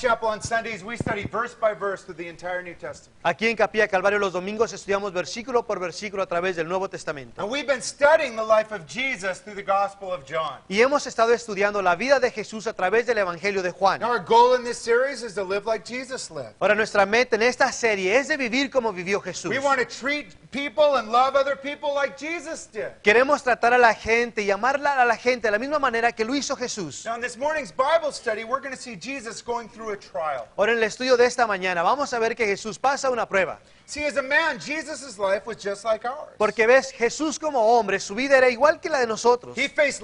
Chapel on Sundays, we study verse by verse through the entire New Testament. Aquí en Capilla Calvario los domingos estudiamos versículo por versículo a través del Nuevo Testamento. And we've been studying the life of Jesus through the Gospel of John. Y hemos estado estudiando la vida de Jesús a través del Evangelio de Juan. Now, our goal in this series is to live like Jesus lived. Ahora nuestra meta en esta serie es de vivir como vivió Jesús. We want to treat people and love other people like Jesus did. Queremos tratar a la gente y amarla a la gente de la misma manera que lo hizo Jesús. Now, in this morning's Bible study, we're going to see Jesus going through a trial. Ahora en el estudio de esta mañana vamos a ver que Jesús pasa una prueba. See, as a man, Jesus' life was just like ours. Porque ves, Jesús como hombre, su vida era igual que la de nosotros. He faced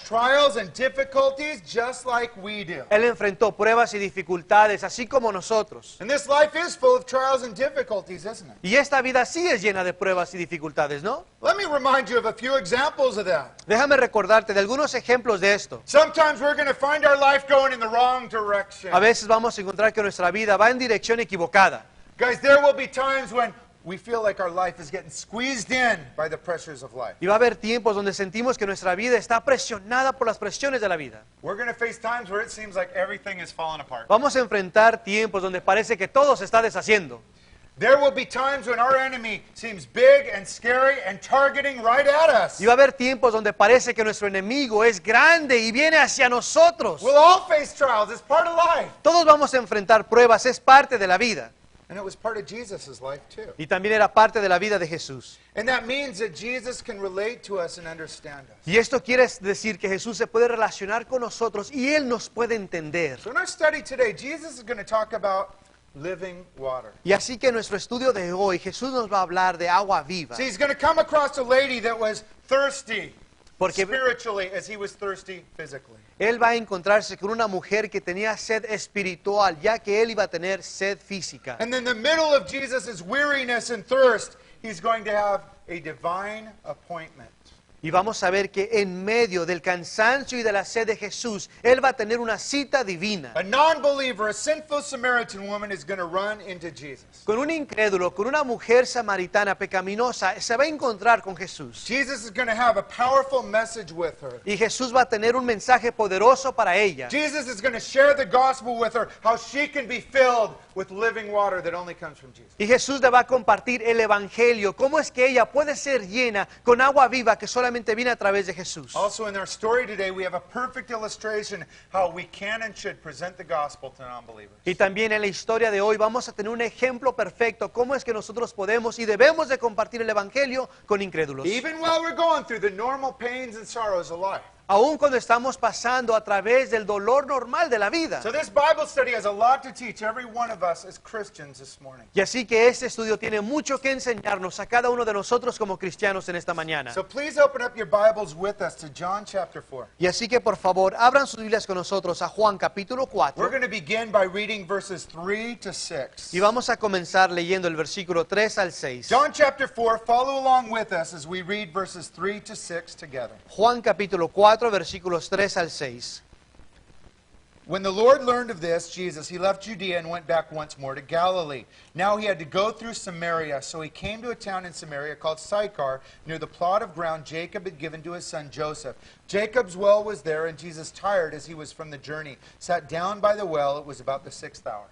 trials and difficulties just like we do. Él enfrentó pruebas y dificultades, así como nosotros. And this life is full of trials and difficulties, isn't it? Y esta vida sí es llena de pruebas y dificultades, ¿no? Let me remind you of a few examples of that. Déjame recordarte de algunos ejemplos de esto. Sometimes we're going to find our life going in the wrong direction. A veces vamos a encontrar que nuestra vida va en dirección equivocada. Guys, there will be times when we feel like our life is getting squeezed in by the pressures of life. Y va a haber tiempos donde sentimos que nuestra vida está presionada por las presiones de la vida. We're going to face times where it seems like everything is falling apart. Vamos a enfrentar tiempos donde parece que todo se está deshaciendo. There will be times when our enemy seems big and scary and targeting right at us. Y va a haber tiempos donde parece que nuestro enemigo es grande y viene hacia nosotros. We'll all face trials. It's part of life. Todos vamos a enfrentar pruebas, es parte de la vida. And it was part of Jesus' life too. Y también era parte de la vida de Jesús. And that means that Jesus can relate to us and understand us. Y esto quiere decir que Jesús se puede relacionar con nosotros y Él nos puede entender. So in our study today, Jesus is going to talk about living water. Y así que en nuestro estudio de hoy, Jesús nos va a hablar de agua viva. See, he's going to come across a lady that was thirsty Porque spiritually as he was thirsty physically. Él va a encontrarse con una mujer que tenía sed espiritual, ya que Él iba a tener sed física. And in the middle of Jesus' weariness and thirst, he's going to have a divine appointment. Y vamos a ver que en medio del cansancio y de la sed de Jesús, Él va a tener una cita divina. A non-believer, a sinful Samaritan woman is going to run into Jesus. Con un incrédulo, con una mujer samaritana pecaminosa, se va a encontrar con Jesús. Jesus is going to have a powerful message with her. Y Jesús va a tener un mensaje poderoso para ella. Jesus is going to share the gospel with her, how she can be filled with living water that only comes from Jesus. Y Jesús le va a compartir el evangelio, cómo es que ella puede ser llena con agua viva que solamente viene a través de Jesús. Also in our story today, we have a perfect illustration how we can and should present the gospel to non-believers. Y también en la historia de hoy vamos a tener un ejemplo perfecto, cómo es que nosotros podemos y debemos de compartir el evangelio con incrédulos. Even while we're going through the normal pains and sorrows of life. Aún cuando estamos pasando a través del dolor normal de la vida. So this Bible study has a lot to teach every one of us as Christians this morning. Y así que este estudio tiene mucho que enseñarnos a cada uno de nosotros como cristianos en esta mañana. So please open up your Bibles with us to John chapter 4. Y así que por favor, abran sus Biblias con nosotros a Juan capítulo We're 4. going to begin by reading verses 3 to 6. Y vamos a comenzar leyendo el versículo 3 al 6. John chapter 4, follow along with us as we read verses 3 to 6 together. Juan capítulo 4, versículos 3 al 6. When the Lord learned of this, Jesus, he left Judea and went back once more to Galilee. Now he had to go through Samaria, so he came to a town in Samaria called Sychar, near the plot of ground Jacob had given to his son Joseph. Jacob's well was there, and Jesus, tired as he was from the journey, sat down by the well. It was about the 6th hour.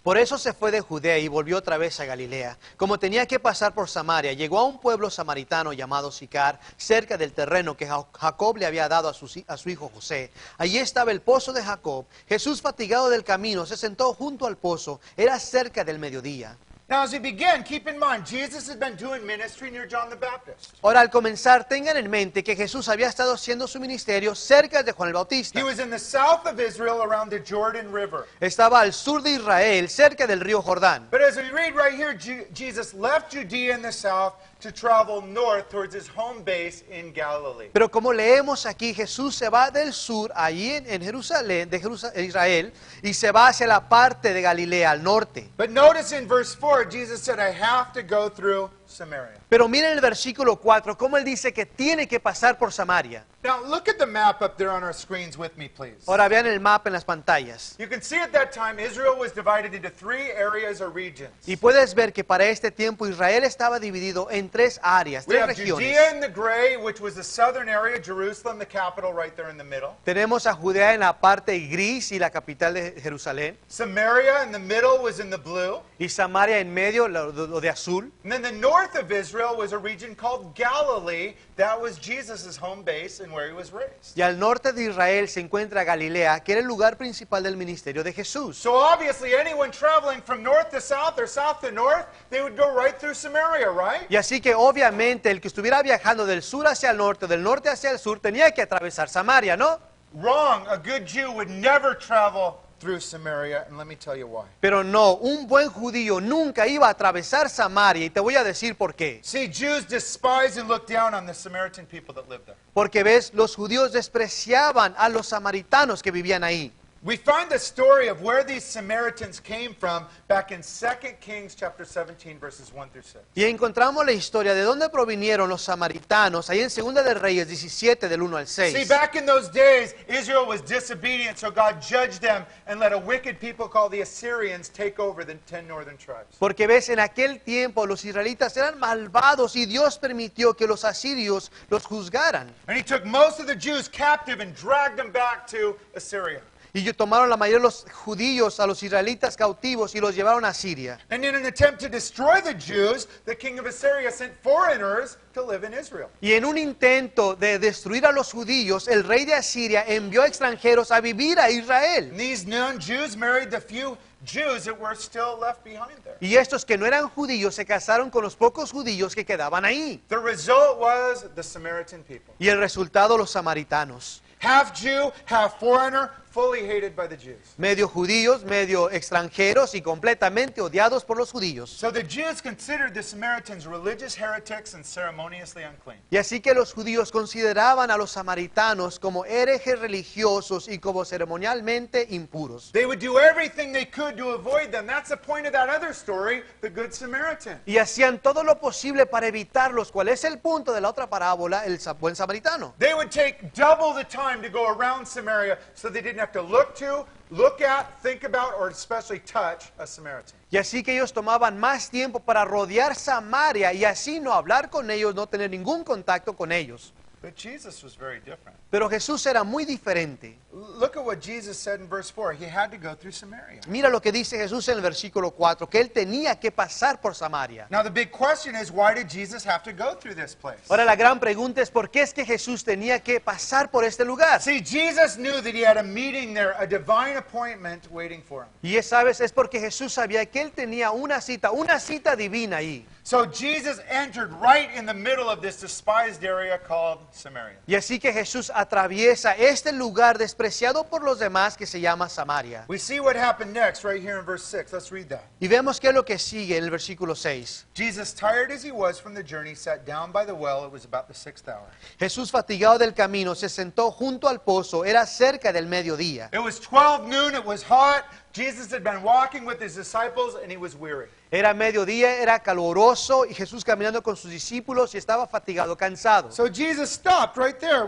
Por eso se fue de Judea y volvió otra vez a Galilea. Como tenía que pasar por Samaria, llegó a un pueblo samaritano llamado Sicar, cerca del terreno que Jacob le había dado a su hijo José. Allí estaba el pozo de Jacob. Jesús, fatigado del camino, se sentó junto al pozo. Era cerca del mediodía. Now, as we begin, keep in mind, Jesus had been doing ministry near John the Baptist. Ahora, al comenzar, tengan en mente que Jesús había estado haciendo su ministerio cerca de Juan el Bautista. He was in the south of Israel around the Jordan River. Estaba al sur de Israel, cerca del río Jordán. But as we read right here, Jesus left Judea in the south to travel north towards his home base in Galilee. Pero como leemos aquí, Jesús se va del sur, allí en Jerusalén, en Israel, y se va hacia la parte de Galilea, al norte. But notice in verse 4, Jesus said, I have to go through Samaria. Pero miren el versículo 4, cómo él dice que tiene que pasar por Samaria. Now, look at the map up there on our screens with me, please. Ahora vean el mapa en las pantallas. You can see at that time Israel was divided into 3 areas or regions. Y puedes ver que para este tiempo Israel estaba dividido en 3 áreas, We 3 have regiones. Judea in the gray, which was the southern area, Jerusalem, the capital, right there in the middle. Tenemos a Judea en la parte gris y la capital de Jerusalén. Samaria in the middle was in the blue. Y Samaria en medio, lo de azul. And then the north of Israel was a region called Galilee. That was Jesus' home base and where he was raised. Y al norte de Israel se encuentra Galilea, que era el lugar principal del ministerio de Jesús. So obviously anyone traveling from north to south or south to north, they would go right through Samaria, right? Y así que obviamente el que estuviera viajando del sur hacia el norte, del norte hacia el sur, tenía que atravesar Samaria, ¿no? Wrong. A good Jew would never travel through Samaria, and let me tell you why. Pero no, un buen judío nunca iba a atravesar Samaria, y te voy a decir por qué. See, Jews despise and look down on the Samaritan people that lived there. Porque ves, los judíos despreciaban a los samaritanos que vivían ahí. We find the story of where these Samaritans came from back in 2 Kings chapter 17 verses 1 through 6. Y encontramos la historia de dónde provinieron los samaritanos, ahí en 2 de Reyes 17 del 1 al See, 6. back in those days, Israel was disobedient, so God judged them and let a wicked people called the Assyrians take over the 10 northern tribes. Porque ves, en aquel tiempo los israelitas eran malvados y Dios permitió que los asirios los juzgaran. And he took most of the Jews captive and dragged them back to Assyria. Y ellos tomaron la mayoría de los judíos, a los israelitas cautivos, y los llevaron a Siria. And in an attempt to destroy the Jews, the king of Assyria sent foreigners to live in Israel. Y en un intento de destruir a los judíos, el rey de Asiria envió a extranjeros a vivir a Israel. And these non-Jews married the few Jews that were still left behind there. Y estos que no eran judíos se casaron con los pocos judíos que quedaban ahí. The result was the Samaritan people. Y el resultado, los samaritanos. Half Jew, half foreigner, fully hated by the Jews. Medio judíos, medio extranjeros y completamente odiados por los judíos. So the Jews considered the Samaritans religious heretics and ceremoniously unclean. Y así que los judíos consideraban a los samaritanos como herejes religiosos y como ceremonialmente impuros. They would do everything they could to avoid them. That's the point of that other story, the Good Samaritan. Y hacían todo lo posible para evitarlos. ¿Cuál es el punto de la otra parábola? El buen samaritano. They would take double the time to go around Samaria so they didn't have to look at, think about, or especially touch a Samaritan. Y así que ellos tomaban más tiempo para rodear Samaria y así no hablar con ellos, no tener ningún contacto con ellos. But Jesus was very different. Pero Jesús era muy diferente. Look at what Jesus said in verse 4. He had to go through Samaria. Mira lo que dice Jesús en el versículo 4, que él tenía que pasar por Samaria. Now the big question is, why did Jesus have to go through this place? Ahora la gran pregunta es, ¿por qué es que Jesús tenía que pasar por este lugar? See, Jesus knew that he had a meeting there, a divine appointment waiting for him. Y sabes, es porque Jesús sabía que él tenía una cita divina ahí. So Jesus entered right in the middle of this despised area called Samaria. Y así que Jesús atraviesa este lugar despreciado por los demás que se llama Samaria. We see what happened next right here in verse 6. Let's read that. Y vemos qué es lo que sigue en el versículo 6. Jesus, tired as he was from the journey, sat down by the well. It was about the 6th hour. Jesús, fatigado del camino, se sentó junto al pozo. Era cerca del mediodía. It was 12 noon. It was hot. Jesus had been walking with his disciples and he was weary. Era mediodía, era caluroso y Jesús caminando con sus discípulos y estaba fatigado, cansado. So Jesus stopped right there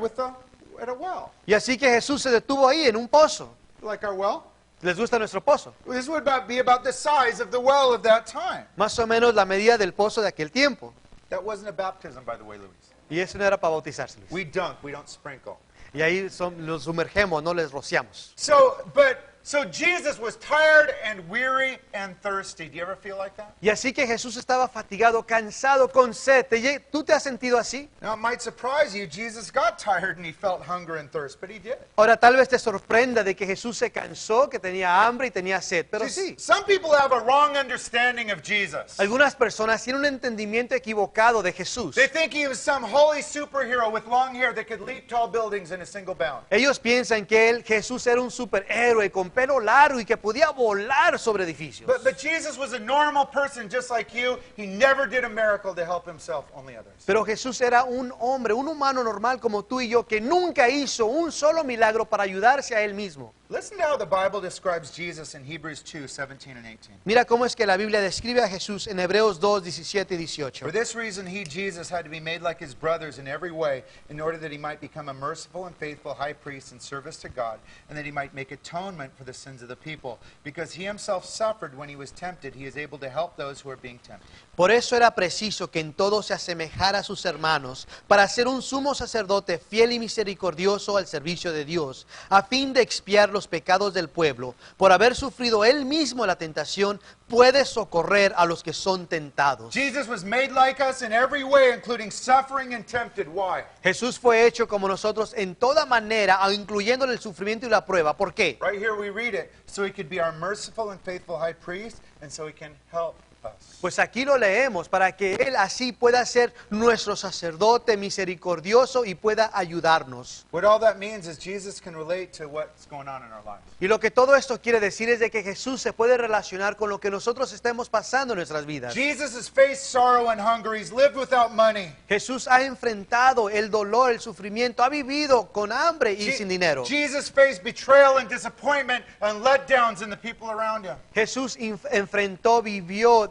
at a well. Y así que Jesús se detuvo ahí en un pozo. Like our well? ¿Les gusta nuestro pozo? This would be about the size of the well of that time. Más o menos la medida del pozo de aquel tiempo. That wasn't a baptism, by the way, Luis. Y eso no era para bautizárselos. We dunk, we don't sprinkle. Y ahí los sumergemos, no les rociamos. So Jesus was tired and weary and thirsty. Do you ever feel like that? Y así que Jesús estaba fatigado, cansado, con sed. ¿Tú te has sentido así? Now, it might surprise you. Jesus got tired and he felt hunger and thirst, but he did. Ahora tal vez te sorprenda de que Jesús se cansó, que tenía hambre y tenía sed, pero sí. Some people have a wrong understanding of Jesus. Algunas personas tienen un entendimiento equivocado de Jesús. They think he was some holy superhero with long hair that could leap tall buildings in a single bound. Ellos piensan que Jesús era un superhéroe con pelo largo y que podía volar sobre edificios. But Jesus was a normal person just like you. He never did a miracle to help himself, only others. Pero Jesús era un hombre, un humano normal como tú y yo, que nunca hizo un solo milagro para ayudarse a él mismo. Listen to how the Bible describes Jesus in Hebrews 2, 17 and 18. Mira cómo es que la Biblia describe a Jesús en Hebreos 2, 17 y 18. For this reason, he, Jesus, had to be made like his brothers in every way, in order that he might become a merciful and faithful high priest in service to God, and that he might make atonement for the sins of the people. Because he himself suffered when he was tempted, he is able to help those who are being tempted. Por eso era preciso que en todo se asemejara a sus hermanos, para ser un sumo sacerdote fiel y misericordioso al servicio de Dios, a fin de expiar los pecados del pueblo. Por haber sufrido él mismo la tentación, puede socorrer a los que son tentados. Jesus was made like us in every way, including suffering and tempted. Why? Jesús fue hecho como nosotros en toda manera, incluyendo el sufrimiento y la prueba. ¿Por qué? Right here we read it. So he could be our merciful and faithful high priest, and so he can help us. Pues aquí lo leemos para que Él así pueda ser nuestro sacerdote misericordioso y pueda ayudarnos. What all that means is Jesus can relate to what's going on in our lives. Y lo que todo esto quiere decir es de que Jesús se puede relacionar con lo que nosotros estemos pasando en nuestras vidas. Jesus has faced sorrow and hunger. He's lived without money. Jesús ha enfrentado el dolor, el sufrimiento, ha vivido con hambre y sin dinero. Jesus faced betrayal and disappointment and letdowns in the people around him. Jesús enfrentó, vivió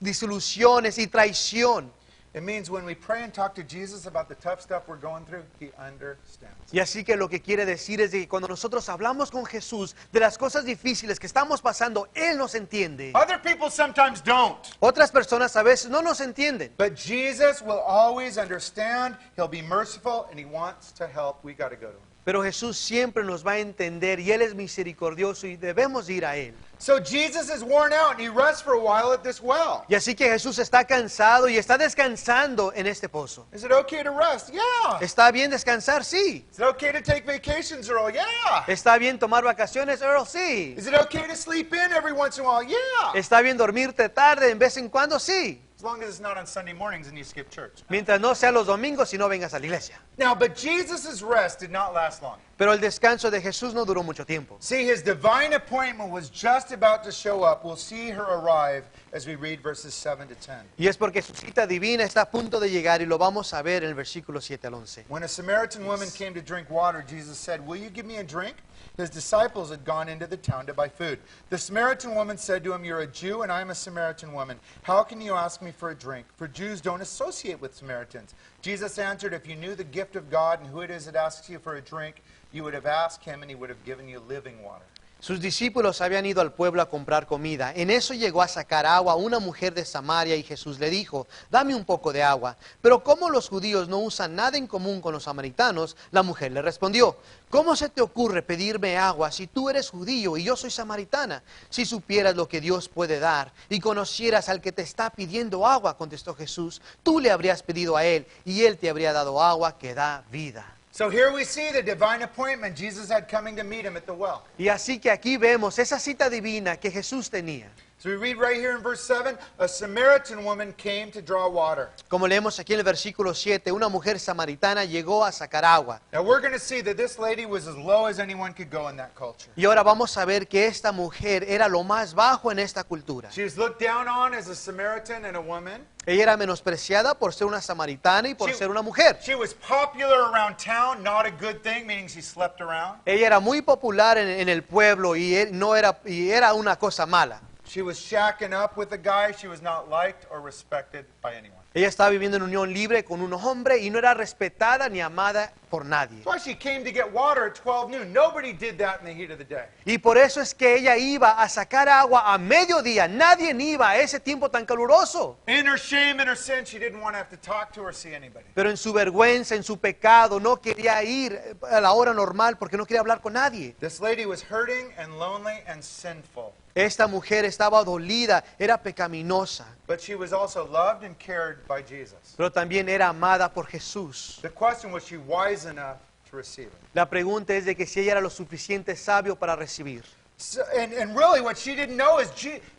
desilusiones y traición. It means when we pray and talk to Jesus about the tough stuff we're going through, he understands. Y así que lo que quiere decir es de que cuando nosotros hablamos con Jesús de las cosas difíciles que estamos pasando, Él nos entiende. Other people sometimes don't. Otras personas a veces no nos entienden. But Jesus will always understand. He'll be merciful and he wants to help. We got to go to him. Pero Jesús siempre nos va a entender y Él es misericordioso y debemos ir a Él. So Jesus is worn out and he rests for a while at this well. Y así que Jesús está cansado y está descansando en este pozo. Is it okay to rest? Yeah. ¿Está bien descansar? Sí. Is it okay to take vacations, Earl? Yeah. ¿Está bien tomar vacaciones, Earl? Sí. Is it okay to sleep in every once in a while? Yeah. ¿Está bien dormirte tarde de vez en cuando? Sí. As long as it's not on Sunday mornings and you skip church. Mientras no sea los domingos y no vengas a la iglesia. Now, but Jesus' rest did not last long. Pero el descanso de Jesús no duró mucho tiempo. See, his divine appointment was just about to show up. We'll see her arrive as we read verses 7 to 10. Y es porque su cita divina está a punto de llegar y lo vamos a ver en el versículo 7 al 11. When a Samaritan woman came to drink water, Jesus said, "Will you give me a drink?" His disciples had gone into the town to buy food. The Samaritan woman said to him, "You're a Jew and I'm a Samaritan woman. How can you ask me for a drink? For Jews don't associate with Samaritans." Jesus answered, "If you knew the gift of God and who it is that asks you for a drink, you would have asked him and he would have given you living water." Sus discípulos habían ido al pueblo a comprar comida. En eso llegó a sacar agua una mujer de Samaria y Jesús le dijo, dame un poco de agua. Pero como los judíos no usan nada en común con los samaritanos, la mujer le respondió, ¿cómo se te ocurre pedirme agua si tú eres judío y yo soy samaritana? Si supieras lo que Dios puede dar y conocieras al que te está pidiendo agua, contestó Jesús, tú le habrías pedido a él y él te habría dado agua que da vida. So here we see the divine appointment Jesus had coming to meet him at the well. Y así que aquí vemos esa cita divina que Jesús tenía. So we read right here in verse 7, a Samaritan woman came to draw water. Como leemos aquí en el versículo 7, una mujer samaritana llegó a sacar agua. Now we're going to see that this lady was as low as anyone could go in that culture. Y ahora vamos a ver que esta mujer era lo más bajo en esta cultura. She was looked down on as a Samaritan and a woman. Ella era menospreciada por ser una samaritana y por She- ser una mujer. She was popular around town, not a good thing, meaning she slept around. Ella era muy popular en el pueblo y era una cosa mala. She was shacking up with a guy. She was not liked or respected by anyone. Ella estaba viviendo en unión libre con un hombre y no era respetada ni amada por nadie. That's why she came to get water at 12 noon. Nobody did that in the heat of the day. Y por eso es que ella iba a sacar agua a mediodía. Nadie iba a ese tiempo tan caluroso. In her shame and her sin, she didn't want to have to talk to or see anybody. Pero en su vergüenza, en su pecado, no quería ir a la hora normal porque no quería hablar con nadie. This lady was hurting and lonely and sinful. Esta mujer estaba dolida, era pecaminosa, But she was also loved and cared by Jesus. pero también era amada por Jesús. The question was, she wise enough to receive it? La pregunta es de que si ella era lo suficiente sabio para recibir. So, and really what she didn't know is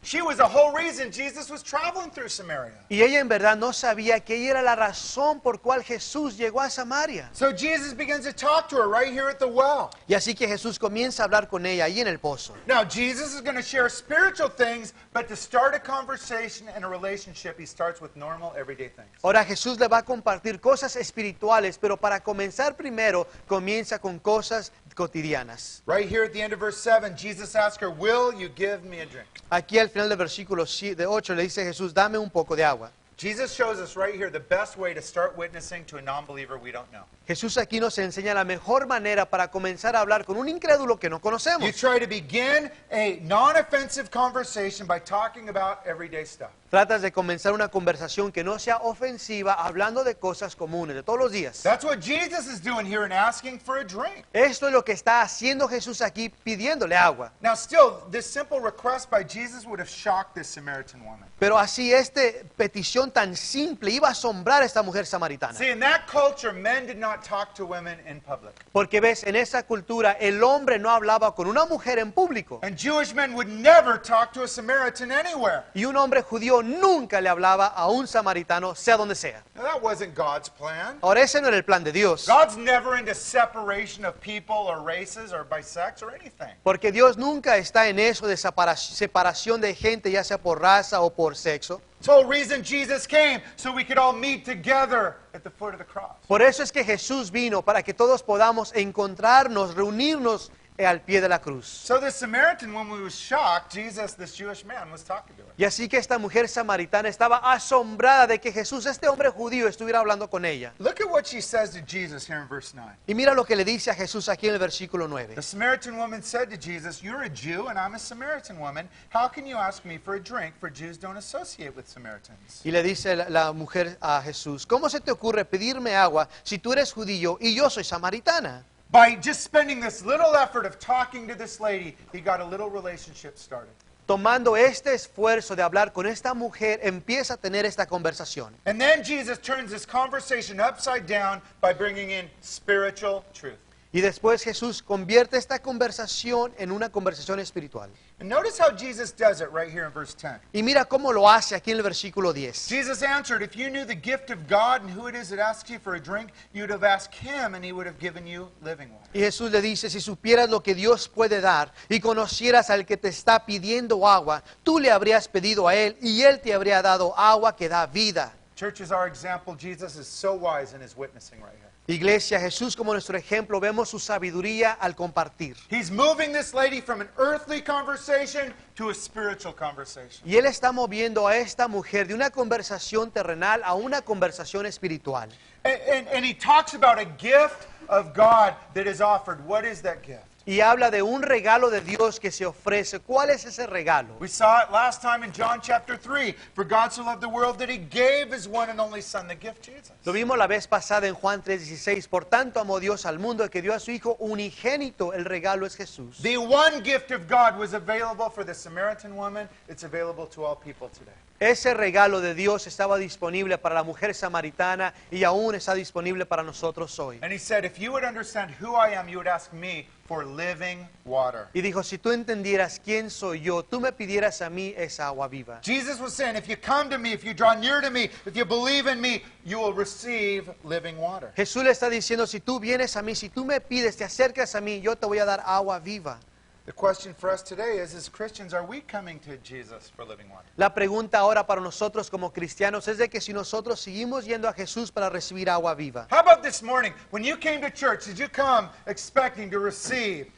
she was the whole reason Jesus was traveling through Samaria. Y ella en verdad no sabía que ella era la razón por cual Jesús llegó a Samaria. So Jesus begins to talk to her right here at the well. Y así que Jesús comienza a hablar con ella ahí en el pozo. Now, Jesus is going to share spiritual things, but to start a conversation and a relationship, he starts with normal, everyday things. Ahora Jesús le va a compartir cosas espirituales, pero para comenzar primero comienza con cosas cotidianas. Right here at the end of verse 7, Jesus asked her, "Will you give me a drink?" Aquí al final del versículo 8 le dice Jesús, dame un poco de agua. Jesus shows us right here the best way to start witnessing to a non-believer we don't know. Jesús aquí nos enseña la mejor manera para comenzar a hablar con un incrédulo que no conocemos. You try to begin a non-offensive conversation by talking about everyday stuff. Tratas de comenzar una conversación que no sea ofensiva, hablando de cosas comunes, de todos los días. That's what Jesus is doing here and asking for a drink. Esto es lo que está haciendo Jesús aquí, pidiéndole agua. Now still, this simple request by Jesus would have shocked this Samaritan woman. Pero así esta petición tan simple iba a asombrar a esta mujer samaritana. See, in that culture, men did not talk to women in public. Porque ves, en esa cultura el hombre no hablaba con una mujer en público. And Jewish men would never talk to a Samaritan anywhere. Y un hombre judío nunca le hablaba a un samaritano, sea donde sea. Now, that wasn't God's plan. Ahora ese no era el plan de Dios. God's never into separation of people or races or by sex or anything. Porque Dios nunca está en eso de separación de gente, ya sea por raza o por sexo. The whole reason Jesus came, so we could all meet together at the foot of the cross. Por eso es que Jesús vino, para que todos podamos encontrarnos, reunirnos al pie de la cruz. So this Samaritan woman was shocked. Jesus, this Jewish man, was talking to her. Y así que esta mujer samaritana estaba asombrada de que Jesús, este hombre judío, estuviera hablando con ella. Look at what she says to Jesus here in verse 9. Y mira lo que le dice a Jesús aquí en el versículo 9. The Samaritan woman said to Jesus, "You're a Jew and I'm a Samaritan woman. How can you ask me for a drink? For Jews don't associate with Samaritans." Y le dice la mujer a Jesús, ¿cómo se te ocurre pedirme agua si tú eres judío y yo soy samaritana? By just spending this little effort of talking to this lady, he got a little relationship started. Tomando este esfuerzo de hablar con esta mujer, empieza a tener esta conversación. And then Jesus turns this conversation upside down by bringing in spiritual truth. Y después Jesús convierte esta conversación en una conversación espiritual. And notice how Jesus does it right here in verse 10. Y mira cómo lo hace aquí en el versículo 10. Jesus answered, "If you knew the gift of God and who it is that asks you for a drink, you'd have asked him and he would have given you living water." Y Jesús le dice, si supieras lo que Dios puede dar y conocieras al que te está pidiendo agua, tú le habrías pedido a él y él te habría dado agua que da vida. Church is our example. Jesus is so wise in his witnessing right here. Iglesia, Jesús como nuestro ejemplo, vemos su sabiduría al compartir. He's moving this lady from an earthly conversation to a spiritual conversation. Y él está moviendo a esta mujer de una conversación terrenal a una conversación espiritual. And he talks about a gift of God that is offered. What is that gift? Y habla de un regalo de Dios que se ofrece. ¿Cuál es ese regalo? We saw it last time in John chapter 3. For God so loved the world that he gave his one and only son, the gift Jesus. Lo vimos la vez pasada en Juan 3:16. Por tanto amó Dios al mundo que dio a su Hijo unigénito. El regalo es Jesús. The one gift of God was available for the Samaritan woman. It's available to all people today. Ese regalo de Dios estaba disponible para la mujer samaritana y aún está disponible para nosotros hoy. And he said, if you would understand who I am, you would ask me for living water. Y dijo, si tú entendieras quién soy yo, tú me pidieras a mí esa agua viva. Jesus was saying, if you come to me, if you draw near to me, if you believe in me, you will receive living water. Jesús le está diciendo, si tú vienes a mí, si tú me pides, te acercas a mí, yo te voy a dar agua viva. The question for us today is, as Christians, are we coming to Jesus for living water? La pregunta ahora para nosotros como cristianos es de que si nosotros seguimos yendo a Jesús para recibir agua viva. How about this morning, when you came to church, did you come expecting to receive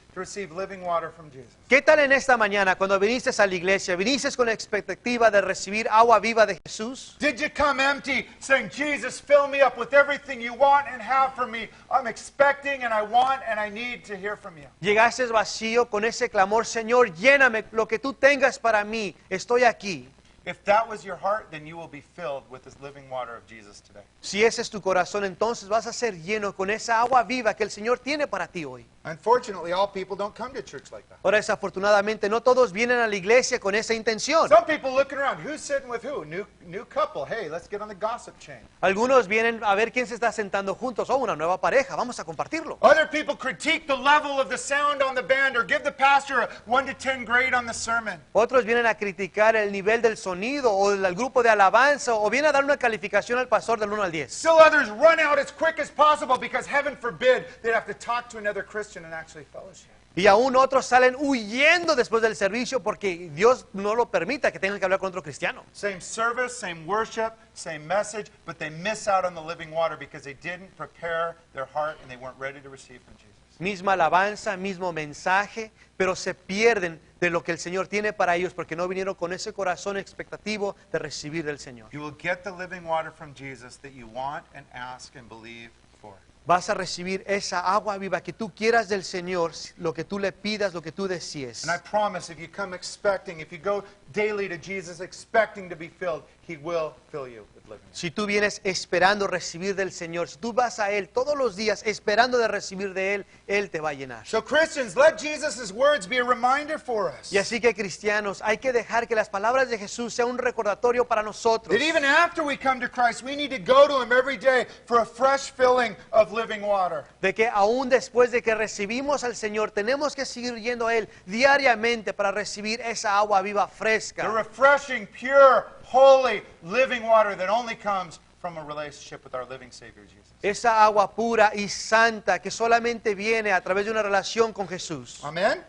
living water from Jesus? ¿Qué tal en esta mañana cuando viniste a la iglesia? ¿Viniste con la expectativa de recibir agua viva de Jesús? Did you come empty, saying, Jesus, fill me up with everything you want and have for me? I'm expecting and I want and I need to hear from you. ¿Llegaste vacío con ese clamor, Señor, lléname lo que tú tengas para mí, estoy aquí? If that was your heart, then you will be filled with this living water of Jesus today. Si ese es tu corazón, entonces vas a ser lleno con esa agua viva que el Señor tiene para ti hoy. Unfortunately, all people don't come to church like that. Ahora, desafortunadamente, no todos vienen a la iglesia con esa intención. Some people looking around, who's sitting with who? New couple. Hey, let's get on the gossip chain. Algunos vienen a ver quién se está sentando juntos. Oh, una nueva pareja, vamos a compartirlo. Other people critique the level of the sound on the band or give the pastor a 1 to 10 grade on the sermon. Otros vienen a criticar el nivel del sonido o del grupo de alabanza o vienen a dar una calificación al pastor del 1 al 10. Still others run out as quick as possible because heaven forbid they'd have to talk to another Christian and actually fellowship. Y aún otros salen huyendo después del servicio porque Dios no lo permita que tengan que hablar con otro cristiano. Same service, same worship, same message, but they miss out on the living water because they didn't prepare their heart and they weren't ready to receive from Jesus. misma alabanza, mismo mensaje, pero se pierden de lo que el Señor tiene para ellos porque no vinieron con ese corazón expectativo de recibir del Señor. You will get the living water from Jesus that you want and ask and believe for. Vas a recibir esa agua viva que tú quieras del Señor, lo que tú le pidas, lo que tú desees. And I promise if you come expecting, if you go daily to Jesus expecting to be filled, He will fill you with living water. Si tú vienes esperando recibir del Señor, si tú vas a Él todos los días esperando de recibir de Él, Él te va a llenar. So Christians, let Jesus' words be a reminder for us. Y así que cristianos, hay que dejar que las palabras de Jesús sean un recordatorio para nosotros. That even after we come to Christ, we need to go to Him every day for a fresh filling of living water. De que aún después de que recibimos al Señor, tenemos que seguir yendo a Él diariamente para recibir esa agua viva The fresca. refreshing, pure, holy, living water that only comes from a relationship with our living Savior Jesus. Esa agua pura y santa que solamente viene a través de una relación con Jesús. Amen?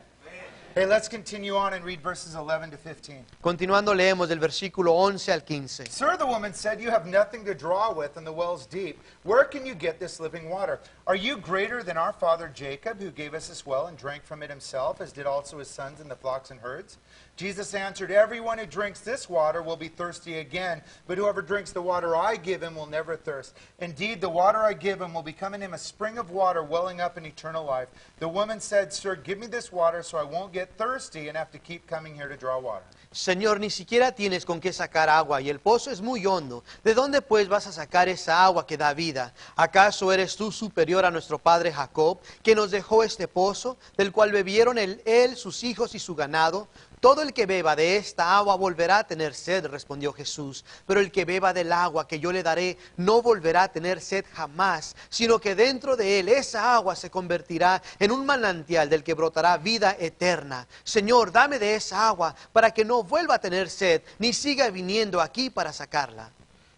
Hey, let's continue on and read verses 11 to 15. Continuando leemos del versículo 11 al 15. Sir, the woman said, you have nothing to draw with, and the well's deep. Where can you get this living water? Are you greater than our father Jacob, who gave us this well and drank from it himself, as did also his sons and the flocks and herds? Jesus answered, everyone who drinks this water will be thirsty again, but whoever drinks the water I give him will never thirst. Indeed, the water I give him will become in him a spring of water welling up in eternal life. The woman said, Sir, give me this water so I won't get thirsty and have to keep coming here to draw water. Señor, ni siquiera tienes con qué sacar agua y el pozo es muy hondo. ¿De dónde pues vas a sacar esa agua que da vida? ¿Acaso eres tú superior a nuestro padre Jacob, que nos dejó este pozo, del cual bebieron él, sus hijos y su ganado? Todo el que beba de esta agua volverá a tener sed, respondió Jesús. Pero el que beba del agua que yo le daré no volverá a tener sed jamás, sino que dentro de él esa agua se convertirá en un manantial del que brotará vida eterna. Señor, dame de esa agua para que no vuelva a tener sed, ni siga viniendo aquí para sacarla.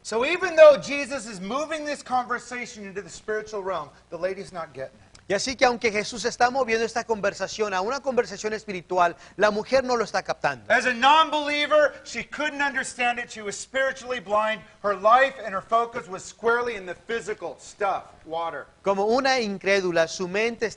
So even though Jesus is moving this conversation into the spiritual realm, the lady's not getting it. Y así que aunque Jesús está moviendo esta conversación a una conversación espiritual, la mujer no lo está captando. As a non-believer, she couldn't understand it. She was spiritually blind. Her life and her focus was squarely in the physical stuff, water. Como una incrédula, su mente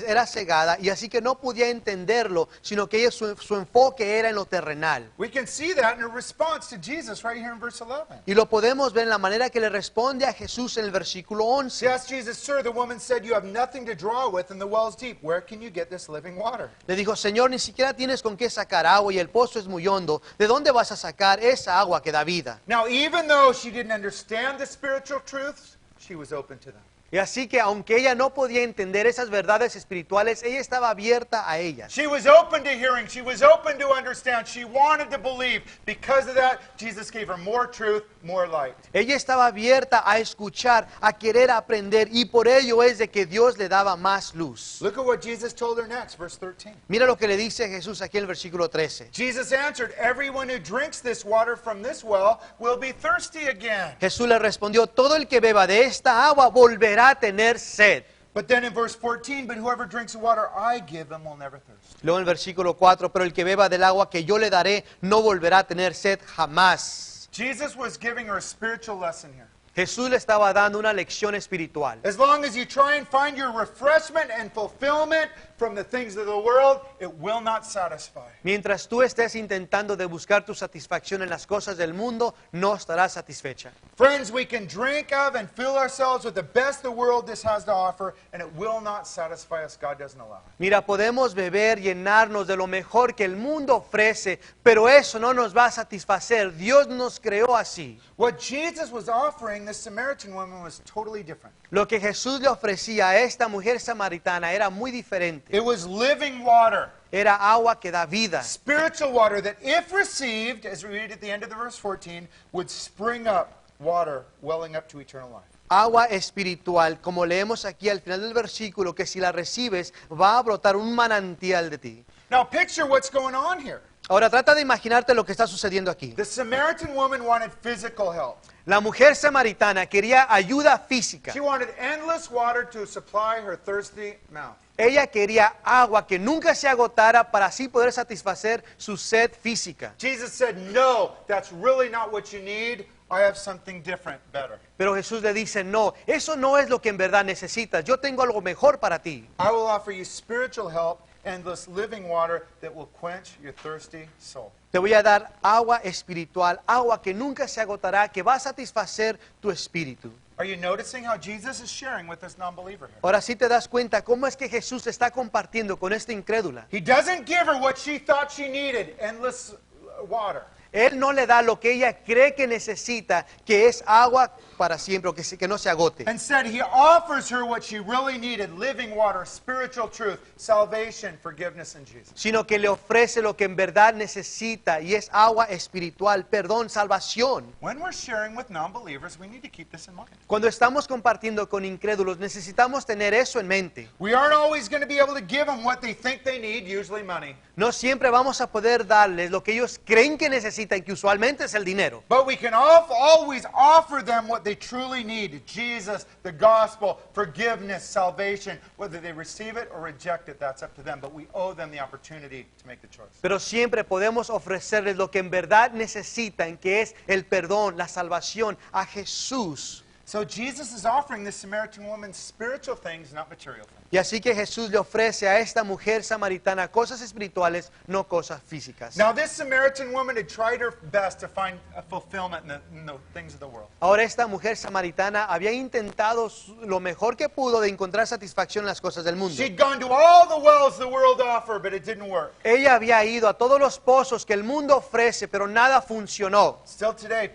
era cegada y así que no podía entenderlo, sino que su enfoque era en lo terrenal. We can see that in her response to Jesus right here in verse 11. Y lo podemos ver en la manera que le responde a Jesús en el versículo She 11. asked Jesus, Sir, the woman said, you have nothing to draw with and the well's deep. Where can you get this living water? Le dijo, Señor, ni siquiera tienes con qué sacar agua y el pozo es muy hondo. ¿De dónde vas a sacar esa agua que da vida? Now, even though she didn't understand the spiritual truths, she was open to them. Y así que aunque ella no podía entender esas verdades espirituales, ella estaba abierta a ellas. She was open to hearing. She was open to understand. She wanted to believe. Because of that, Jesus gave her more truth, more light. Ella estaba abierta a escuchar, a querer aprender, y por ello es de que Dios le daba más luz. Look at what Jesus told her next, verse 13. Mira lo que le dice Jesús aquí en el versículo 13. Jesus answered, everyone who drinks this water from this well will be thirsty again. Jesús le respondió, todo el que beba de esta agua volverá a tener sed. But then in verse 14, but whoever drinks the water I give him will never thirst. Luego en el versículo 4, pero el que beba del agua que yo le daré no volverá a tener sed jamás. Jesus was giving her a spiritual lesson here. Jesús le estaba dando una lección espiritual. As long as you try and find your refreshment and fulfillment from the things of the world, it will not satisfy. Mientras tú estés intentando de buscar tu satisfacción en las cosas del mundo, no estarás satisfecha. Friends, we can drink of and fill ourselves with the best the world this has to offer, and it will not satisfy us. God doesn't allow it. Mira, podemos beber, llenarnos de lo mejor que el mundo ofrece, pero eso no nos va a satisfacer. Dios nos creó así. What Jesus was offering this Samaritan woman was totally different. Lo que Jesús le ofrecía a esta mujer samaritana era muy diferente. It was living water, Era agua que da vida. spiritual water that, if received, as we read at the end of the verse 14, would spring up water welling up to eternal life. Agua espiritual, como leemos aquí al final del versículo, que si la recibes va a brotar un manantial de ti. Now, picture what's going on here. Ahora trata de imaginarte lo que está sucediendo aquí. The Samaritan woman wanted physical help. La mujer samaritana quería ayuda física. She wanted endless water to supply her thirsty mouth. Ella quería agua que nunca se agotara para así poder satisfacer su sed física. Jesus said, no, that's really not what you need. I have something different, better. Pero Jesús le dice, no, eso no es lo que en verdad necesitas. Yo tengo algo mejor para ti. I will offer you spiritual help, endless living water that will quench your thirsty soul. Te voy a dar agua espiritual, agua que nunca se agotará, que va a satisfacer tu espíritu. Are you noticing how Jesus is sharing with this non-believer here? Ahora sí te das cuenta cómo es que Jesús está compartiendo con esta incrédula. He doesn't give her what she thought she needed, endless water. Él no le da lo que ella cree que necesita, que es agua para siempre, o que no se agote. Instead, he offers her what she really needed, living water, spiritual truth, salvation, forgiveness in Jesus. Sino que le ofrece lo que en verdad necesita, y es agua espiritual, perdón, salvación. When we're sharing with non-believers, we need to keep this in mind. Cuando estamos compartiendo con incrédulos, necesitamos tener eso en mente. We aren't always going to be able to give them what they think they need, usually money. No siempre vamos a poder darles lo que ellos creen que necesitan, que usualmente es el dinero. But we can always offer them what they truly need, Jesus, the gospel, forgiveness, salvation. Whether they receive it or reject it, that's up to them. But we owe them the opportunity to make the choice. Pero siempre podemos ofrecerles lo que en verdad necesitan, que es el perdón, la salvación, a Jesús. So Jesus is offering this Samaritan woman spiritual things, not material things. Y así que Jesús le ofrece a esta mujer samaritana cosas espirituales, no cosas físicas. Now this Samaritan woman had tried her best to find a fulfillment in the things of the world. Ahora esta mujer samaritana había intentado lo mejor que pudo de encontrar satisfacción en las cosas del mundo. She'd gone to all the wells the world offered, but it didn't work. Ella había ido a todos los pozos que el mundo ofrece, pero nada funcionó. Still today,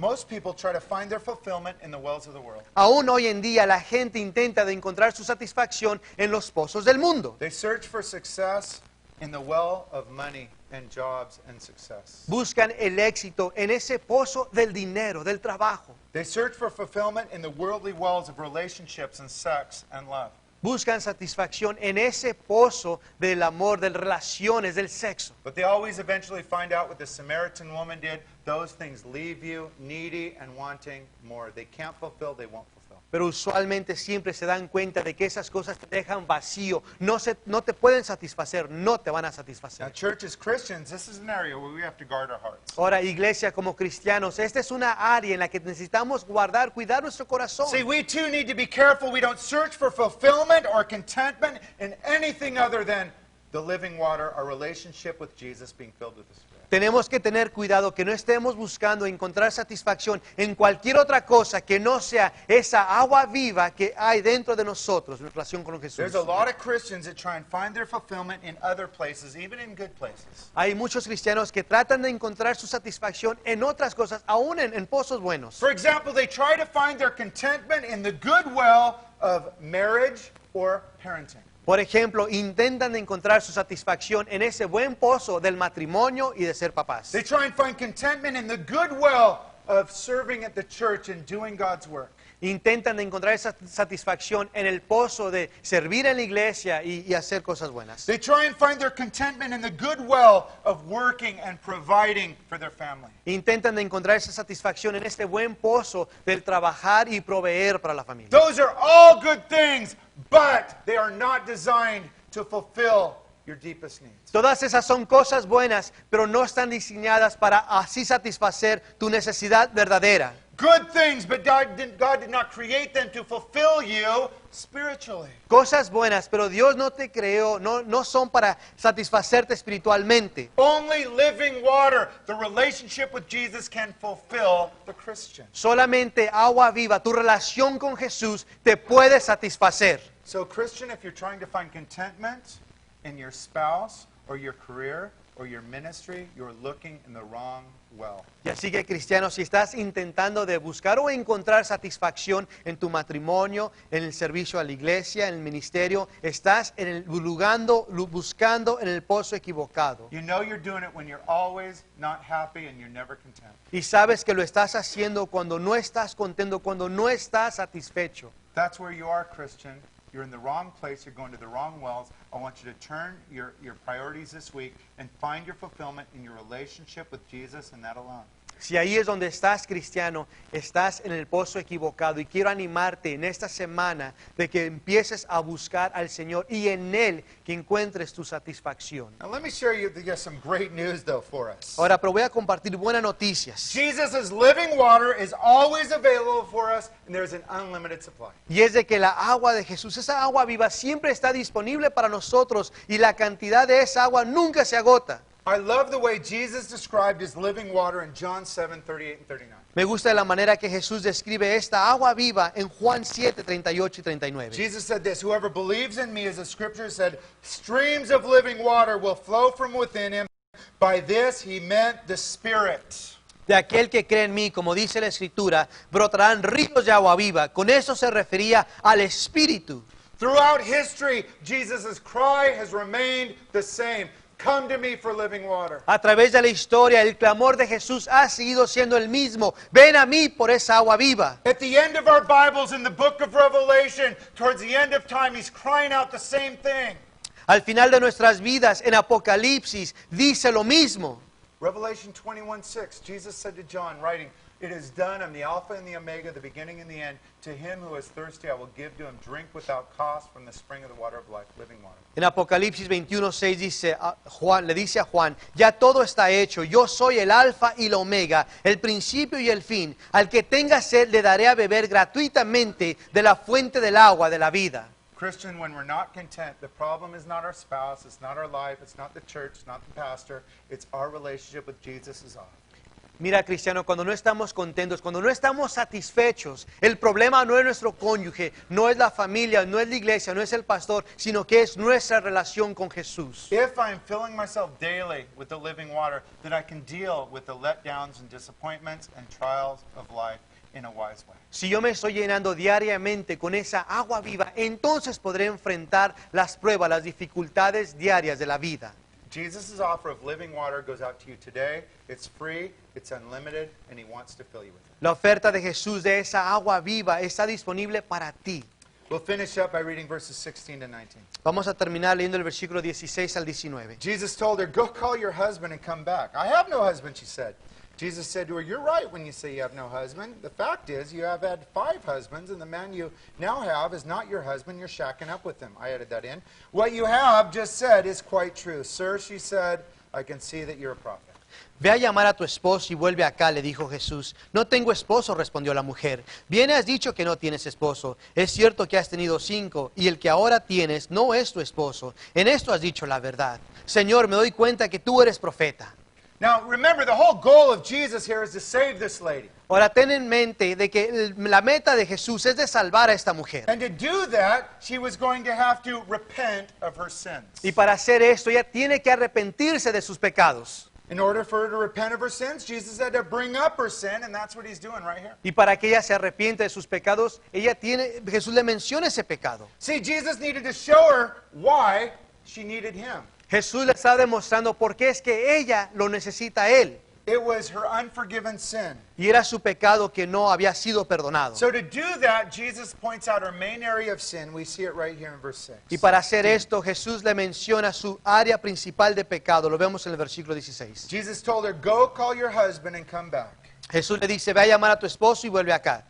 most people try to find their fulfillment in the wells of the world. Aún hoy en día la gente intenta de encontrar su satisfacción en los pozos del mundo. They search for success in the well of money and jobs and success. Buscan el éxito en ese pozo del dinero, del trabajo. They search for fulfillment in the worldly wells of relationships and sex and love. Buscan satisfacción en ese pozo del amor, de relaciones, del sexo. But they always eventually find out what the Samaritan woman did. Those things leave you needy and wanting more. They can't fulfill, they won't fulfill. Pero usualmente siempre se dan cuenta de que esas cosas te dejan vacío, no te pueden satisfacer, no te van a Now, satisfacer. church, as Christians, this is an area where we have to guard our hearts. Ahora, iglesia, como cristianos, esta es una área en la que necesitamos guardar, cuidar nuestro corazón. See, we too need to be careful we don't search for fulfillment or contentment in anything other than the living water, our relationship with Jesus being filled with the Spirit. Tenemos que tener cuidado que no estemos buscando encontrar satisfacción en cualquier otra cosa que no sea esa agua viva que hay dentro de nosotros en relación con Jesús. There's a lot of Christians that try and find their fulfillment in other places, even in good places. Hay muchos cristianos que tratan de encontrar su satisfacción en otras cosas, aún en pozos buenos. For example, they try to find their contentment in the good well of marriage or parenting. Por ejemplo, intentan de encontrar su satisfacción en ese buen pozo del matrimonio y de ser papás. They try and find contentment in the good well of serving at the church and doing God's work. Intentan de encontrar esa satisfacción en el pozo de servir en la iglesia y hacer cosas buenas. They try and find their contentment in the good well of working and providing for their family. Intentan de encontrar esa satisfacción en este buen pozo del trabajar y proveer para la familia. Those are all good things, but they are not designed to fulfill your deepest needs. Todas esas son cosas buenas, pero no están diseñadas para así satisfacer tu necesidad verdadera. Good things, but God did not create them to fulfill you spiritually. Cosas buenas, pero Dios no te creó, no son para satisfacerte espiritualmente. Only living water, the relationship with Jesus, can fulfill the Christian. Solamente agua viva, tu relación con Jesús te puede satisfacer. So, Christian, if you're trying to find contentment in your spouse or your career or your ministry, you're looking in the wrong well. Y así que, cristiano, si estás intentando de buscar o encontrar satisfacción en tu matrimonio, en el servicio a la iglesia, en el ministerio, estás buscando en el pozo equivocado. You know you're doing it when you're always not happy and you're never content. Y sabes que lo estás haciendo cuando no estás contento, cuando no estás satisfecho. That's where you are, Christian. You're in the wrong place. You're going to the wrong wells. I want you to turn your priorities this week and find your fulfillment in your relationship with Jesus and that alone. Si ahí es donde estás, cristiano, estás en el pozo equivocado, y quiero animarte en esta semana de que empieces a buscar al Señor y en Él que encuentres tu satisfacción. Now let me share you some great news though for us. Ahora, pero voy a compartir buenas noticias. Jesus' living water is always available for us, and there's an unlimited supply. Y es de que la agua de Jesús, esa agua viva, siempre está disponible para nosotros y la cantidad de esa agua nunca se agota. I love the way Jesus described his living water in John 7:38 and 39. Me gusta la manera que Jesús describe esta agua viva en Juan 7, 38 y 39. Jesus said this, whoever believes in me, as the scripture said, streams of living water will flow from within him. By this he meant the Spirit. De aquel que cree en mí, como dice la Escritura, brotarán ríos de agua viva. Con eso se refería al Espíritu. Throughout history, Jesus' cry has remained the same. Come to me for living water. A través de la historia, el clamor de Jesús ha seguido siendo el mismo. Ven a mí por esa agua viva. At the end of our Bibles, in the book of Revelation, towards the end of time, he's crying out the same thing. Al final de nuestras vidas, en Apocalipsis, dice lo mismo. Revelation 21:6, Jesus said to John, writing, it is done, I'm the Alpha and the Omega, the beginning and the end. To him who is thirsty, I will give to him drink without cost from the spring of the water of life, living water. En Apocalipsis 21:6 dice le dice a Juan, ya todo está hecho, yo soy el alfa y la omega, el principio y el fin. Al que tenga sed le daré a beber gratuitamente de la fuente del agua de la vida. Christian, when we're not content, the problem is not our spouse, it's not our life, it's not the church, it's not the pastor, it's our relationship with Jesus is off. Mira, cristiano, cuando no estamos contentos, cuando no estamos satisfechos, el problema no es nuestro cónyuge, no es la familia, no es la iglesia, no es el pastor, sino que es nuestra relación con Jesús. If I'm filling myself daily with the living water, then I can deal with the letdowns and disappointments and trials of life in a wise way. Si yo me estoy llenando diariamente con esa agua viva, entonces podré enfrentar las pruebas, las dificultades diarias de la vida. Jesus' offer of living water goes out to you today. It's free, it's unlimited, and he wants to fill you with it. La oferta de Jesús de esa agua viva está disponible para ti. We'll finish up by reading verses 16 to 19. Vamos a terminar leyendo el versículo 16 al 19. Jesus told her, go call your husband and come back. I have no husband, she said. Jesus said to her, you're right when you say you have no husband. The fact is, you have had 5 husbands, and the man you now have is not your husband. You're shacking up with him. I added that in. What you have just said is quite true. Sir, she said, I can see that you're a prophet. Ve a llamar a tu esposo y vuelve acá, le dijo Jesús. No tengo esposo, respondió la mujer. Bien has dicho que no tienes esposo. Es cierto que has tenido 5, y el que ahora tienes no es tu esposo. En esto has dicho la verdad. Señor, me doy cuenta que tú eres profeta. Now, remember, the whole goal of Jesus here is to save this lady. Ahora ten en mente de que la meta de Jesús es de salvar a esta mujer. And to do that, she was going to have to repent of her sins. Y para hacer esto, ella tiene que arrepentirse de sus pecados. In order for her to repent of her sins, Jesus had to bring up her sin, and that's what he's doing right here. Y para que ella se arrepiente de sus pecados, Jesús le menciona ese pecado. See, Jesus needed to show her why she needed him. Jesús le está demostrando por qué es que ella lo necesita a él. It was her unforgiven sin. Y era su pecado que no había sido perdonado. So to do that, Jesus points out her main area of sin. We see it right here in verse 6. Y para hacer esto, Jesús le menciona su área principal de pecado. Lo vemos en el versículo 16. Jesus told her, go call your husband and come back. Jesús le dice, ve a llamar a tu esposo y vuelve acá.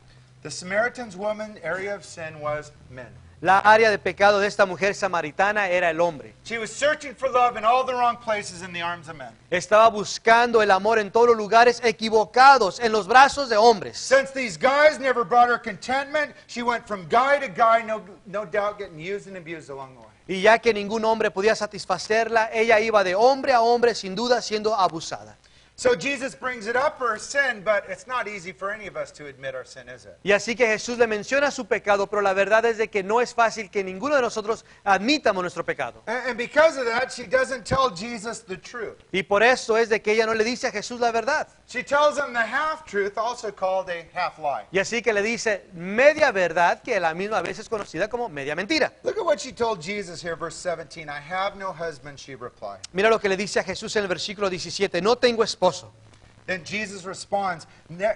The Samaritan's woman area of sin was men. La área de pecado de esta mujer samaritana era el hombre. She was searching for love in all the wrong places in the arms of men. Estaba buscando el amor en todos los lugares equivocados, en los brazos de hombres. Since these guys never brought her contentment, she went from guy to guy, no doubt getting used and abused along the way. Y ya que ningún hombre podía satisfacerla, ella iba de hombre a hombre, sin duda siendo abusada. So Jesus brings it up for her sin, but it's not easy for any of us to admit our sin, is it? Y así que Jesús le menciona su pecado, pero la verdad es de que no es fácil que ninguno de nosotros admitamos nuestro pecado. And because of that, she doesn't tell Jesus the truth. Y por eso es de que ella no le dice a Jesús la verdad. She tells him the half-truth, also called a half-lie. Y así que le dice media verdad, que a la misma vez es conocida como media mentira. Look at what she told Jesus here, verse 17. I have no husband, she replied. Mira lo que le dice a Jesús en el versículo 17. No tengo esposo. Then Jesus responds,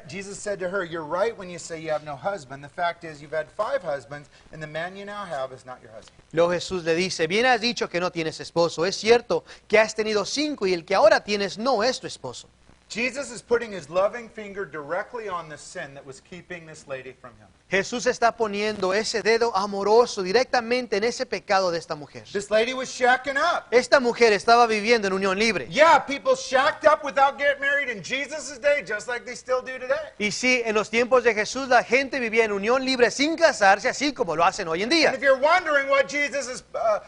Jesus said to her, you're right when you say you have no husband. The fact is you've had 5 husbands, and the man you now have is not your husband. Luego Jesús le dice, bien has dicho que no tienes esposo. Es cierto que has tenido 5 y el que ahora tienes no es tu esposo. Jesus is putting his loving finger directly on the sin that was keeping this lady from him. Jesús está poniendo ese dedo amoroso directamente en ese pecado de esta mujer. This lady was shacking up. Esta mujer estaba viviendo en unión libre. Yeah, people shacked up without getting married in Jesus' day, just like they still do today. Y sí, en los tiempos de Jesús la gente vivía en unión libre sin casarse, así como lo hacen hoy en And día. if you're wondering what Jesus'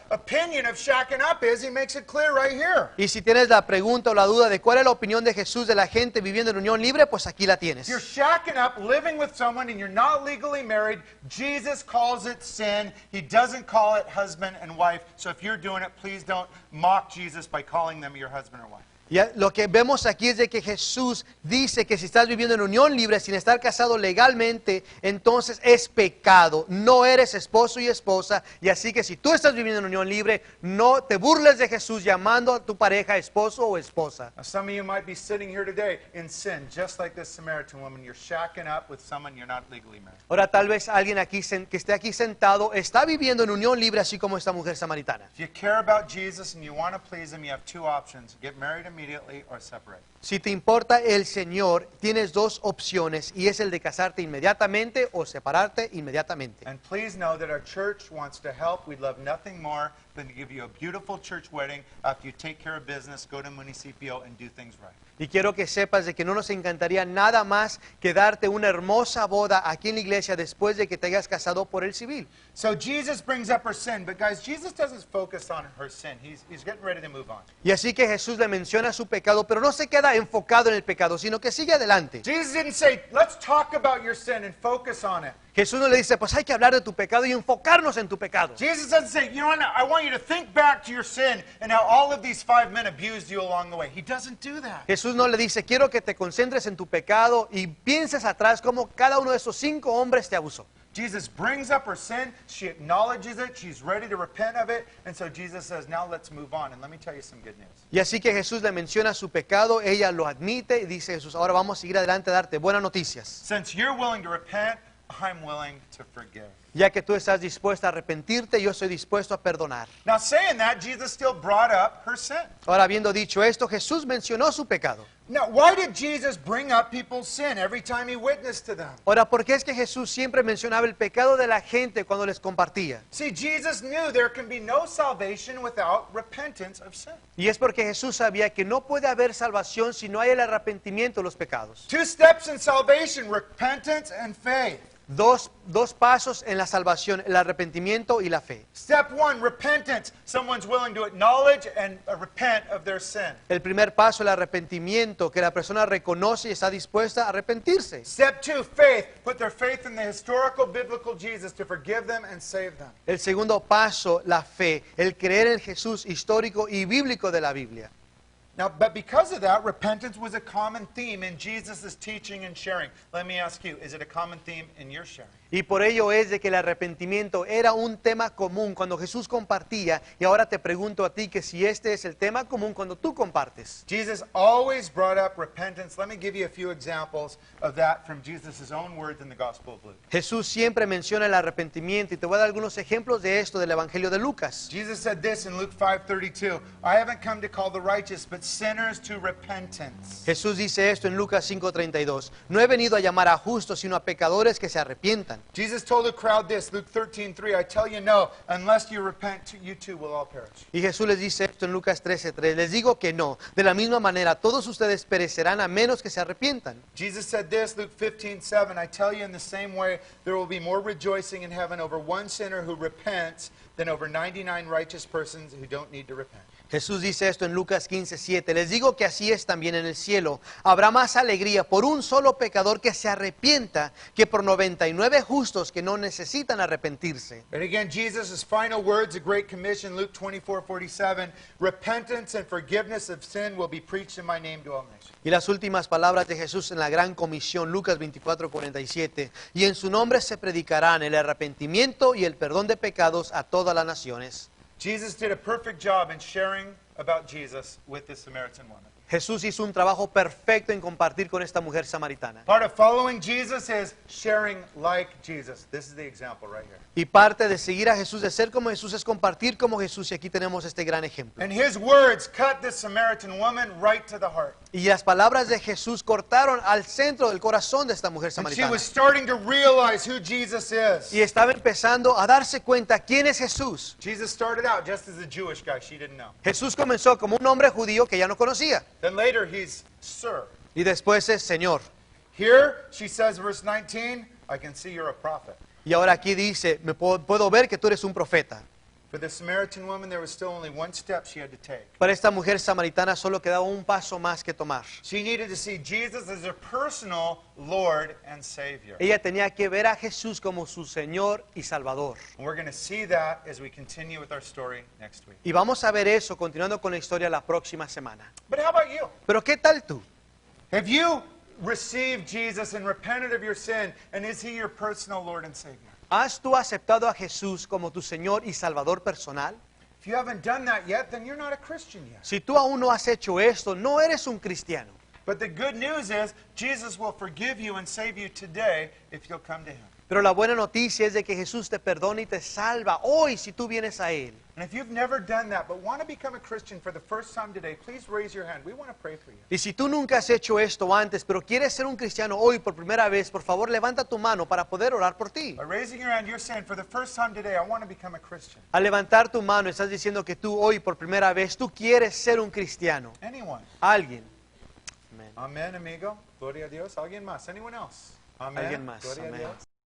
opinion of shacking up is, he makes it clear right here. Y si tienes la pregunta o la duda de cuál es la opinión de Jesús de la gente viviendo en unión libre, pues aquí la tienes. If you're shacking up, living with someone, and you're not legally married, Jesus calls it sin. He doesn't call it husband and wife. So if you're doing it, please don't mock Jesus by calling them your husband or wife. Ya, lo que vemos aquí es de que Jesús dice que si estás viviendo en unión libre sin estar casado legalmente, entonces es pecado. No eres esposo y esposa. Y así que si tú estás viviendo en unión libre, no te burles de Jesús llamando a tu pareja esposo o esposa. Now, some of you might be sitting here today in sin, just like this Samaritan woman. You're shacking up with someone you're not legally married. Ahora tal vez alguien aquí que esté aquí sentado está viviendo en unión libre así como esta mujer samaritana. If you care about Jesus and you want to please him, you have two options. Get married immediately or separate. Si te importa el Señor, tienes dos opciones y es el de casarte inmediatamente o separarte inmediatamente. And please know that our church wants to help. We'd love nothing more than to give you a beautiful church wedding after you take care of business, go to Municipio, and do things right. Y quiero que sepas de que no nos encantaría nada más que darte una hermosa boda aquí en la iglesia después de que te hayas casado por el civil. So Jesus brings up her sin, but guys, Jesus doesn't focus on her sin. He's getting ready to move on. Y así que Jesús le menciona su pecado, pero no se queda enfocado en el pecado, sino que sigue adelante. Jesus didn't say, let's talk about your sin and focus on it. Jesús no le dice, pues hay que hablar de tu pecado y enfocarnos en tu pecado. Jesus doesn't say, you know what, I want you to think back to your sin and how all of these 5 men abused you along the way. He doesn't do that. Jesús no le dice, quiero que te concentres en tu pecado y pienses atrás cómo cada uno de esos 5 hombres te abusó. Jesus brings up her sin, she acknowledges it, she's ready to repent of it, and so Jesus says, now let's move on, and let me tell you some good news. Y así que Jesús le menciona su pecado, ella lo admite y dice Jesús, ahora vamos a seguir adelante a darte buenas noticias. Since you're willing to repent, I'm willing to forgive. Ya que tú estás dispuesta a arrepentirte, yo estoy dispuesto a perdonar. Now saying that, Jesus still brought up her sin. Ahora, habiendo dicho esto, Jesús mencionó su pecado. Now, why did Jesus bring up people's sin every time he witnessed to them? Ahora, ¿por qué es que Jesús siempre mencionaba el pecado de la gente cuando les compartía? See, Jesus knew there can be no salvation without repentance of sin. Y es porque Jesús sabía que no puede haber salvación si no hay el arrepentimiento de los pecados. 2 steps in salvation, repentance and faith. Dos pasos en la salvación, el arrepentimiento y la fe. Step 1, repentance. Someone's willing to acknowledge and repent of their sin. El primer paso, el arrepentimiento, que la persona reconoce y está dispuesta a arrepentirse. Step 2, faith. Put their faith in the historical biblical Jesus to forgive them and save them. El segundo paso, la fe, el creer en Jesús histórico y bíblico de la Biblia. Now, but because of that, repentance was a common theme in Jesus' teaching and sharing. Let me ask you, is it a common theme in your sharing? Y por ello es de que el arrepentimiento era un tema común cuando Jesús compartía. Y ahora te pregunto a ti que si este es el tema común cuando tú compartes. Jesus always brought up repentance. Let me give you a few examples of that from Jesus' own words in the Gospel of Luke. Jesús siempre menciona el arrepentimiento y te voy a dar algunos ejemplos de esto del Evangelio de Lucas. Jesus said this in Luke 5:32, I haven't come to call the righteous, but sinners to repentance. Jesús dice esto en Lucas 5:32. No he venido a llamar a justos, sino a pecadores que se arrepientan. Jesus told the crowd this, Luke 13:3, I tell you no, unless you repent, you too will all perish. Y Jesús les dice esto en Lucas 13:3. Les digo que no. De la misma manera, todos ustedes perecerán a menos que se arrepientan. Jesus said this, Luke 15:7, I tell you in the same way, there will be more rejoicing in heaven over one sinner who repents than over 99 righteous persons who don't need to repent. Jesús dice esto en Lucas 15:7. Les digo que así es también en el cielo. Habrá más alegría por un solo pecador que se arrepienta que por 99 justos que no necesitan arrepentirse. And again, Jesus' final words, the Great Commission, Luke 24:47, repentance and forgiveness of sin will be preached in my name to all nations. Y las últimas palabras de Jesús en la gran comisión, Lucas 24:47. Y en su nombre se predicarán el arrepentimiento y el perdón de pecados a todas las naciones. Jesus did a perfect job in sharing about Jesus with the Samaritan woman. Jesús hizo un trabajo perfecto en compartir con esta mujer samaritana. Part of following Jesus is sharing like Jesus. This is the example right here. Y parte de seguir a Jesús, de ser como Jesús, es compartir como Jesús. Y aquí tenemos este gran ejemplo. And his words cut this Samaritan woman right to the heart. Y las palabras de Jesús cortaron al centro del corazón de esta mujer And she samaritana. was starting to realize who Jesus is. Y estaba empezando a darse cuenta quién es Jesús. Jesus started out just as a Jewish guy she didn't know. Jesús comenzó como un hombre judío que ella no conocía. Then later he's Sir. Y después es Señor. Here she says, verse 19, I can see you're a prophet. Y ahora aquí dice, puedo ver que tú eres un profeta. For the Samaritan woman, there was still only one step she had to take. Para esta mujer samaritana solo quedaba un paso más que tomar. She needed to see Jesus as her personal Lord and Savior. Ella tenía que ver a Jesús como su Señor y Salvador. And we're going to see that as we continue with our story next week. Y vamos a ver eso continuando con la historia la próxima semana. But how about you? Pero ¿qué tal tú? Have you received Jesus and repented of your sin, and is He your personal Lord and Savior? ¿Has tú aceptado a Jesús como tu Señor y Salvador personal? If you haven't done that yet, then you're not a Christian yet. Si tú aún no has hecho esto, no eres un cristiano. But the good news is Jesus will forgive you and save you today if you'll come to Him. Pero la buena noticia es de que Jesús te perdona y te salva hoy si tú vienes a Él. And if you've never done that but want to become a Christian for the first time today, please raise your hand. We want to pray for you. Y si tú nunca has hecho esto antes, pero quieres ser un cristiano hoy por primera vez, por favor levanta tu mano para poder orar por ti. By raising your hand, you're saying, for the first time today, I want to become a Christian. Al levantar tu mano estás diciendo que tú hoy por primera vez, tú quieres ser un cristiano. Anyone? Alguien. Amén. Amén, amigo. Gloria a Dios. ¿Alguien más? Anyone else? Amén. Alguien más. Gloria a Amén. Dios.